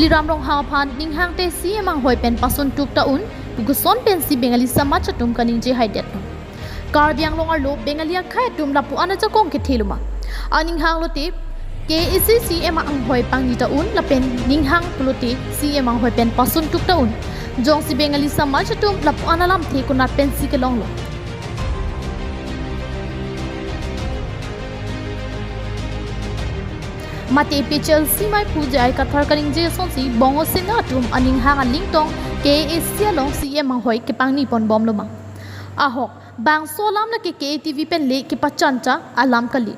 Tuliram Ronghang aphan ninghang te CEM hoi pen pasun tuk taun guson pen si Bengali Samaj atum kaning je haidet Karbiang longar lo Bengali khai atum lapu ana jakong ke theluma aninghang lo te KEC CEM ang hoi pang ni taun la pen ninghang pulote CEM ang hoi pen pasun tuk taun jong si Bengali Samaj atum lapu ana lam the kunat pen si ke long lo Mati pichel simai pujai kathar kaning je sonsi bongo singa tum aning hang aling tong KEC long CEM ang hoi ke pang ni pon bom loma ahok bang solam la ke KTV pen le ke pachancha alam kali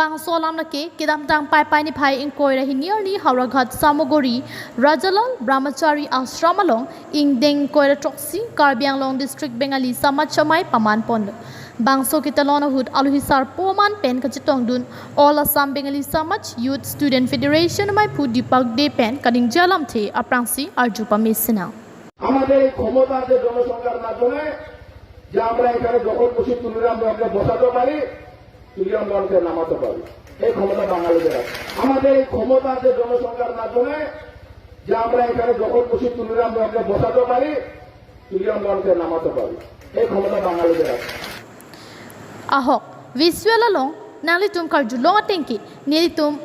bang solam la ke kidam tang pai pai ni phai in koira hi nearly Hauraghat Samogori Rajalal Brahmachari Ashram along ing deng koira troksi Karbiang long district Bengali Samaj chamai paman pon Bangso kita lona hud aluhisar poman pen kachitong dun All Assam Bengali Samaj Youth Student Federation mai phu dipak de pen kading jalam the aprangsi arjupa mesina আমাদের এই ক্ষমতা যে জনসংখ্যার মাধ্যমে যে আমরা এখানে যখন বসে তুলিরাম রংকে বসাতে পারি তুলিরাম রংকে নামাতে পারি এই ক্ষমতা বাঙালিদের আছে আমাদের এই ক্ষমতা যে জনসংখ্যার মাধ্যমে যে আমরা এখানে যখন বসে তুলিরাম রংকে বসাতে পারি তুলিরাম রংকে নামাতে পারি এই ক্ষমতা বাঙালিদের আছে ahok visual long nali tum karju long atengki neli tum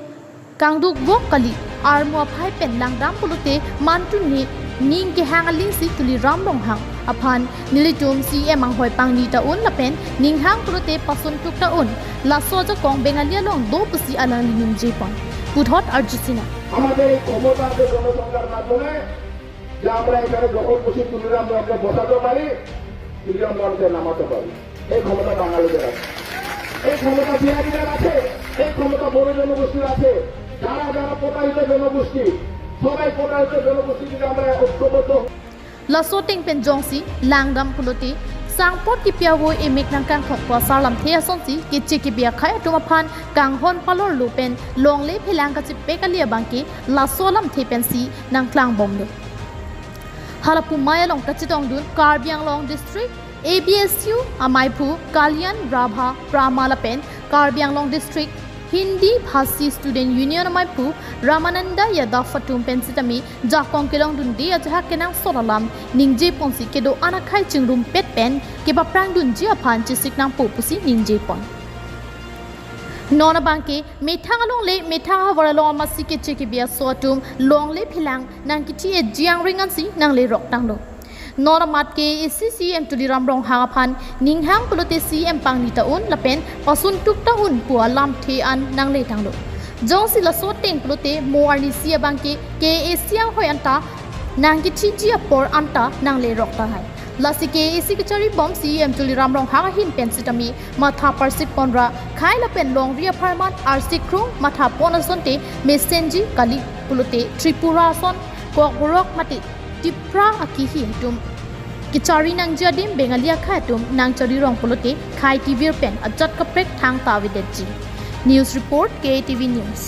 kangduk bok kali armo phai pen langdam pulute mantu ni ning ke hangaling si Tuliram Ronghang aphan neli tum CEM ang hoi pang ni taun la pen ning hang pulute pasun tuk taun la soja kong Bengali long do pusi alang ning jepon puthot arjusina আমাদের এই ক্ষমতা যে জনসংখ্যার মাধ্যমে যে আমরা এখানে যখন বসে তুলিরাম রংকে বসাতে পারি তুলিরাম রংকে নামাতে পারি এই ক্ষমতা বাঙালিদের আছে এই ক্ষমতা বিহারিদের আছে এই ক্ষমতা বড় জনগোষ্ঠীর আছে যারা যারা প্রতারিত জনগোষ্ঠী সবাই প্রতারিত জনগোষ্ঠীকে আমরা ঐক্যবদ্ধ Lasoting pen jongsi langdam puloti sangpot ki piawo e meknang kang thokwa salam thea sonsi ki cheki bia khai atuma phan kang hon palor lupen longle philang ka chipe kalia bangki lasolam the pen si nang klang bomdo halapu maya long ka chitong dun Karbiang long district ABSU Amaipu Kalyan Rabha Pramalapen Karbiang long district Hindi Bhasi Student Union Amaipu Ramananda Yada Fatum Pensitami Jakong Kelong Dundi Ajaha Kenang Soralam Ningje Ponsi Kedo Anakai Chingrum Pet Pen Keba Prang Dunji Aphan Chisik Nang Popusi Ningje Pon Nona Banke Metang Long Le Metang Havaralong Masike Chekibia Sotum Long Le Pilang Nang Kiti E Jiang Ringansi Nang Le Rok Tanglo Nora mat KEC CEM Tuliram Ronghang aphan ninghang pulote CEM pang ni taun lapen pasun tuk taun pua lam the an nang le tanglo jong sila so teng pulote moar ni sia bangke KEC ang hoi anta nang ki chi por anta nang le rok ta hai lasi KEC ki chari bom CEM Tuliram Ronghang hin pensitami matha parsik ponra khai lapen long ria pharman arsik krung matha ponasonte mesenji kali pulote Tripura son kokborok mati Tipra akihi tum kichari nang jadim Bengalia khatum nang chari rong polote khai TV pen ajat kaprek thang tawideji News Report KTV News